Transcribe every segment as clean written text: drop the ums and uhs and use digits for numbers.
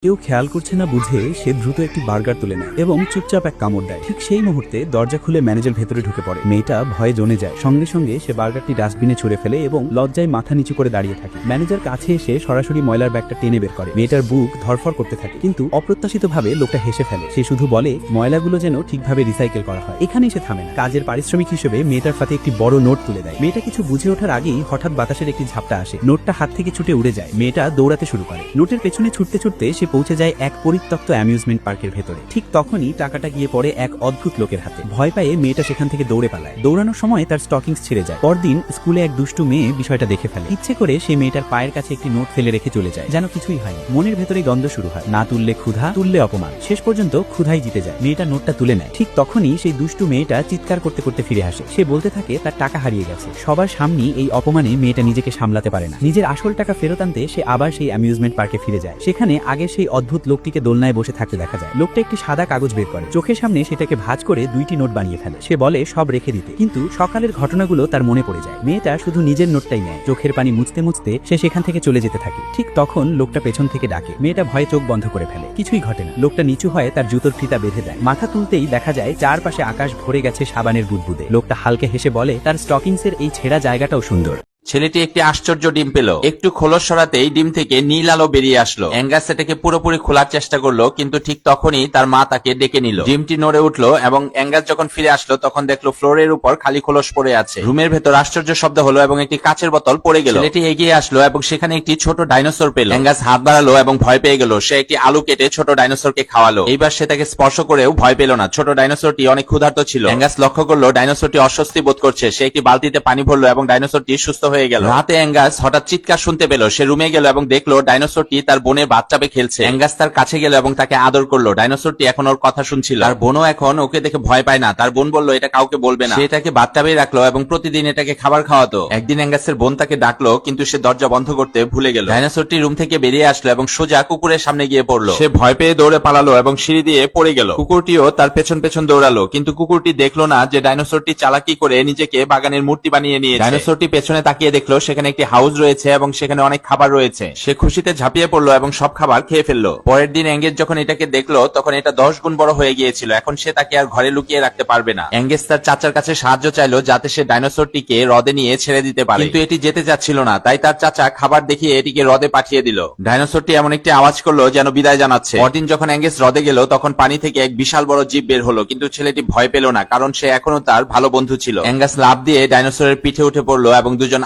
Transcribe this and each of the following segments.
কেউ খেয়াল করছে না বুঝে সে দ্রুত একটি বার্গার তুলে নেয় এবং চুপচাপ এক কামড় দেয়। ঠিক সেই মুহূর্তে দরজা খুলে ম্যানেজার ভেতরে ঢুকে পড়ে। মেয়েটা ভয়ে জমে যায়। সঙ্গে সঙ্গে সে বার্গারটি ডাস্টবিনে ছুঁড়ে ফেলে এবং লজ্জায় মাথা নিচু করে দাঁড়িয়ে থাকে। ম্যানেজার কাছে এসে সরাসরি ময়লার ব্যাগটা টেনে বের করে। মেয়েটার বুক ধরফর করতে থাকে, কিন্তু অপ্রত্যাশিতভাবে লোকটা হেসে ফেলে। সে শুধু বলে ময়লাগুলো যেন ঠিকভাবে রিসাইকেল করা হয়। এখানেই সে থামে না। কাজের পারিশ্রমিক হিসেবে মেয়েটার হাতে একটি বড় নোট তুলে দেয়। মেয়েটা কিছু বুঝে ওঠার আগেই হঠাৎ বাতাসের একটি ঝাপটা আসে। নোটটা হাত থেকে ছুটে উড়ে যায়। মেয়েটা দৌড়াতে শুরু করে। নোটের পেছনে ছুটতে ছুটতে সে পৌঁছে যায় এক পরিত্যক্ত অ্যামিউজমেন্ট পার্কের ভেতরে। ঠিক তখনই টাকাটা গিয়ে পড়ে এক অদ্ভুত লোকের হাতে। ভয় পেয়ে মেয়েটা সেখান থেকে দৌড়ে পালায়। দৌড়ানোর সময় তার স্টকিংস ছিঁড়ে যায়। পরদিন স্কুলে এক দুষ্টু মেয়ে বিষয়টা দেখে ফেলে। ইচ্ছে করে সে মেয়েটার পায়ের কাছে একটি নোট ফেলে রেখে চলে যায়, যেন কিছুই হয়নি। মনের ভেতরে দ্বন্দ্ব শুরু হয়, না তুললে ক্ষুধা, তুললে অপমান। শেষ পর্যন্ত ক্ষুধাই জিতে যায়। মেয়েটা নোটটা তুলে নেয়। ঠিক তখনই সেই দুষ্টু মেয়েটা চিৎকার করতে করতে ফিরে আসে। সে বলতে থাকে তার টাকা হারিয়ে গেছে। সবার সামনে এই অপমানে মেয়েটা নিজেকে সামলাতে পারে না। নিজের আসল টাকা ফেরত আনতে সে আবার সেই অ্যামিউজমেন্ট পার্কে ফিরে যায়। সেখানে আগে সেই অদ্ভুত লোকটিকে দোলনায় বসে থাকতে দেখা যায়। লোকটা একটি সাদা কাগজ বের করে, চোখের সামনে সেটাকে ভাঁজ করে দুইটি নোট বানিয়ে ফেলে। সে বলে সব রেখে দিতে, কিন্তু সকালের ঘটনাগুলো তার মনে পড়ে যায়। মেয়েটা শুধু নিজের নোটটাই নেয়। চোখের পানি মুছতে মুছতে সে সেখান থেকে চলে যেতে থাকে। ঠিক তখন লোকটা পেছন থেকে ডাকে। মেয়েটা ভয়ে চোখ বন্ধ করে ফেলে। কিছুই ঘটে না। লোকটা নিচু হয়ে তার জুতোর ফিতা বেঁধে দেয়। মাথা তুলতেই দেখা যায় চারপাশে আকাশ ভরে গেছে সাবানের বুদবুদে। লোকটা হালকা হেসে বলে তার স্টকিংসের এই ছেঁড়া জায়গাটাও সুন্দর। ছেলেটি একটি আশ্চর্য ডিম পেল। একটু খোলস সরাতেই ডিম থেকে নীল আলো বেরিয়ে আসলো। অ্যাঙ্গাস সেটাকে পুরোপুরি খোলার চেষ্টা করলো, কিন্তু ঠিক তখনই তার মা তাকে ডেকে নিল। ডিমটি নড়ে উঠলো এবং অ্যাঙ্গাস যখন ফিরে আসলো তখন দেখলো ফ্লোরের উপর খালি খোলস পড়ে আছে। রুমের ভেতর আশ্চর্য শব্দ হলো এবং একটি কাচের বোতল পড়ে গেল। ছেলেটি এগিয়ে আসলো এবং সেখানে একটি ছোট ডাইনোসর পেল। অ্যাঙ্গাস হাত বাড়ালো এবং ভয় পেয়ে গেল। সে একটি আলু কেটে ছোট ডাইনোসরকে খাওয়ালো। এইবার সে তাকে স্পর্শ করেও ভয় পেল না। ছোট ডাইনোসরটি অনেক ক্ষুধার্ত ছিল। অ্যাঙ্গাস লক্ষ্য করলো ডাইনোসরটি অস্বস্তি বোধ করছে। সে একটি বালতিতে পানি ভরলো এবং ডাইনোসরটি সুস্থ হয়ে গেল। রাতে অ্যাঙ্গাস হঠাৎ চিৎকার শুনতে পেল। সে রুমে গেল এবং দেখলো ডাইনোসরটি তার বোনের বাথটাবে খেলছে। অ্যাঙ্গাস তার কাছে গেল এবং তাকে আদর করলো। ডাইনোসরটি এখন ওর কথা শুনছিল। তার বোনও এখন ওকে দেখে ভয় পায় না। তার বোন বলল এটা কাউকে বলবে না। সে এটাকে বাথটাবেই রাখলো এবং প্রতিদিন এটাকে খাবার খাওয়াতো। একদিন অ্যাঙ্গাসের বোন তাকে ডাকলো, কিন্তু সে দরজা বন্ধ করতে ভুলে গেল। ডাইনোসরটি রুম থেকে বেরিয়ে আসলো এবং সোজা কুকুরের সামনে গিয়ে পড়লো। সে ভয় পেয়ে দৌড়ে পালালো এবং সিঁড়ি দিয়ে পড়ে গেল। কুকুরটিও তার পেছন পেছন দৌড়ালো, কিন্তু কুকুরটি দেখলো না যে ডাইনোসরটি চালাকি করে নিজেকে বাগানের মূর্তি বানিয়ে নিয়েছে। ডাইনোসরটি পেছনে তাকিয়ে দেখলো সেখানে একটি হাউস রয়েছে এবং সেখানে অনেক খাবার রয়েছে। সে খুশিতে ঝাঁপিয়ে পড়লো এবং সব খাবার খেয়ে ফেললো। পরের দিন অ্যাঙ্গেস যখন এটাকে দেখলো তখন এটা 10 গুণ বড় হয়ে গিয়েছিল। এখন সে তাকে আর ঘরে লুকিয়ে রাখতে পারবে না। অ্যাঙ্গেস তার চাচার কাছে সাহায্য চাইলো যাতে সে ডাইনোসরটিকে হ্রদে নিয়ে ছেড়ে দিতে পারে, কিন্তু এটি যেতে চাচ্ছিল না। তাই তার চাচা খাবার দেখিয়ে এটিকে হ্রদে পাঠিয়ে দিল। ডাইনোসরটি এমন একটি আওয়াজ করলো যেন বিদায় জানাচ্ছে। পরদিন যখন অ্যাঙ্গেস হ্রদে গেল তখন পানি থেকে এক বিশাল বড় জীব বের হলো, কিন্তু ছেলেটি ভয় পেল না, কারণ সে এখনো তার ভালো বন্ধু ছিল। অ্যাঙ্গাস লাফ দিয়ে ডাইনোসরের পিঠে উঠে পড়লো এবং দুজন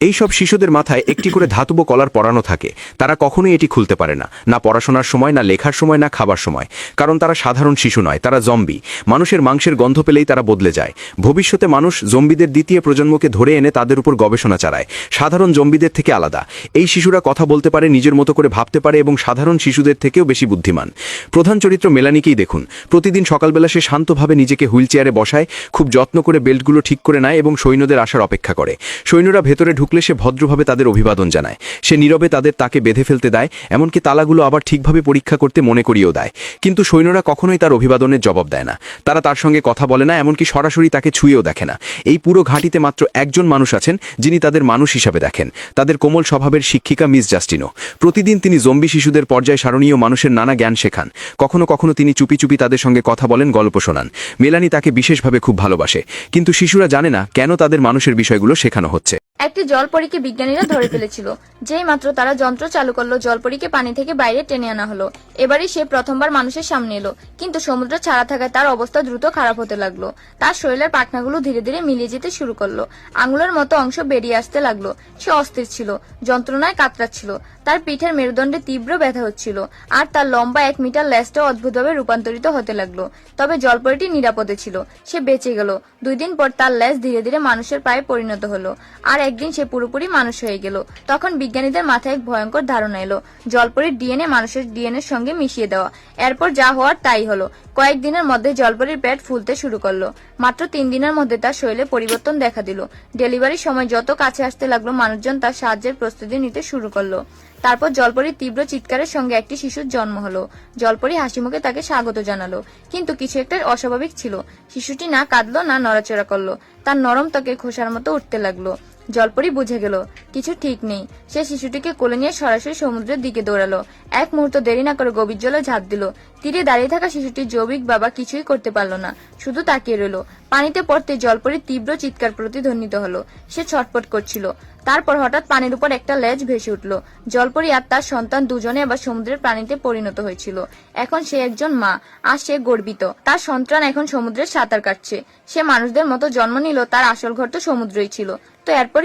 এইসব শিশুদের মাথায় একটি করে ধাতব কলার পরানো থাকে। তারা কখনোই এটি খুলতে পারে না, না পড়াশোনার সময়, না লেখার সময়, না খাবার সময়, কারণ তারা সাধারণ শিশু নয়, তারা জম্বি। মানুষের মাংসের গন্ধ পেলেই তারা বদলে যায়। ভবিষ্যতে মানুষ জম্বিদের দ্বিতীয় প্রজন্মকে ধরে এনে তাদের উপর গবেষণা চালায়, সাধারণ জম্বিদের থেকে আলাদা। এই শিশুরা কথা বলতে পারে, নিজের মতো করে ভাবতে পারে এবং সাধারণ শিশুদের থেকেও বেশি বুদ্ধিমান। প্রধান চরিত্র মেলানিকেই দেখুন। প্রতিদিন সকালবেলা সে শান্তভাবে নিজেকে হুইল চেয়ারে বসায়, খুব যত্ন করে বেল্টগুলো ঠিক করে নেয় এবং সৈন্যদের আসার অপেক্ষা করে। সৈন্যরা ভেতরে ঢুকলে সে ভদ্রভাবে তাদের অভিবাদন জানায়। সে নীরবে তাকে বেঁধে ফেলতে দেয়, এমনকি তালাগুলো আবার ঠিকভাবে পরীক্ষা করতে মনে করিয়েও দেয়। কিন্তু সৈন্যরা কখনোই তার অভিবাদনের জবাব দেয় না। তারা তার সঙ্গে কথা বলে না, এমনকি সরাসরি তাকে ছুঁয়েও দেখে না। এই পুরো ঘাঁটিতে মাত্র একজন মানুষ আছেন যিনি তাদের মানুষ হিসাবে দেখেন, তাদের কোমল স্বভাবের শিক্ষিকা মিস জাস্টিনো। প্রতিদিন তিনি জম্বি শিশুদের পর্যায় সারণীয় মানুষের নানা জ্ঞান শেখান। কখনো কখনো তিনি চুপি চুপি তাদের সঙ্গে কথা বলেন, গল্প শোনান। মেলানি তাকে বিশেষভাবে খুব ভালোবাসে, কিন্তু শিশুরা জানে না কেন তাদের মানুষের বিষয়গুলো শেখানো হচ্ছে। একটি জলপরীকে বিজ্ঞানীরা ধরে ফেলেছিল। যেই মাত্র তারা যন্ত্র চালু করলো, জলপরীকে পানি থেকে বাইরে টেনে আনা হলো। এবারই সে প্রথমবার মানুষের সামনে এলো, কিন্তু সমুদ্র ছাড়া থাকায় তার অবস্থা দ্রুত খারাপ হতে লাগলো। তার শরীরের পাখনাগুলো ধীরে ধীরে মিলিয়ে যেতে শুরু করলো। আঙুলের মতো অংশ বেরিয়ে আসতে লাগলো। সে অস্থির ছিল, যন্ত্রণায় কাতরাচ্ছিল। তার পিঠের মেরুদণ্ডে তীব্র ব্যথা হচ্ছিল, আর তার লম্বা 1 মিটার লেজটাও অদ্ভুতভাবে রূপান্তরিত হতে লাগলো। তবে জলপরীটি নিরাপদে ছিল, সে বেঁচে গেল। 2 দিন পর তার লেজ ধীরে ধীরে মানুষের পায়ে পরিণত হলো, আর একদিন সে পুরোপুরি মানুষ হয়ে গেল। তখন বিজ্ঞানীদের মাথায় এক ভয়ঙ্কর ধারণা এলো, জলপরীর ডিএনএ মানুষের ডিএনএর সঙ্গে মিশিয়ে দেওয়া। এরপর যা হওয়ার তাই হলো। কয়েকদিনের মধ্যে জলপরীর পেট ফুলতে শুরু করলো। মাত্র 3 দিনের মধ্যে তার শরীরে পরিবর্তন দেখা দিল। ডেলিভারির সময় যত কাছে আসতে লাগলো, মানুষজন তার সাহায্যের প্রস্তুতি নিতে শুরু করলো। তারপর জলপরীর তীব্র চিৎকারের সঙ্গে একটি শিশুর জন্ম হলো। জলপরী হাসিমুখে তাকে স্বাগত জানালো, কিন্তু কিছু একটা অস্বাভাবিক ছিল। শিশুটি না কাঁদলো না নড়াচড়া করলো, তার নরম ত্বকের খোসার মতো উঠতে লাগলো। জলপরি বুঝে গেল কিছু ঠিক নেই। সে শিশুটিকে কোলে নিয়ে সরাসরি সমুদ্রের দিকে দৌড়ালো। এক মুহূর্ত দেরি না করে গভীর জলে ঝাঁপ দিল। তীরে দাঁড়িয়ে থাকা শিশুটির জৈবিক বাবা কিছুই করতে পারল না, শুধু তাকিয়ে রইল। পানিতে পড়তে জলপরির তীব্র চিৎকার প্রতিধ্বনিত হলো। সে ছটফট করছিল। তারপর হঠাৎ পানির উপর একটা লেজ ভেসে উঠল। জলপরি আর তার সন্তান দুজনে আবার সমুদ্রের প্রাণীতে পরিণত হয়েছিল। এখন সে একজন মা, আর সে গর্বিত। তার সন্তান এখন সমুদ্রে সাঁতার কাটছে। সে মানুষদের মতো জন্ম নিল, তার আসল ঘর তো সমুদ্রই ছিল। তো এরপর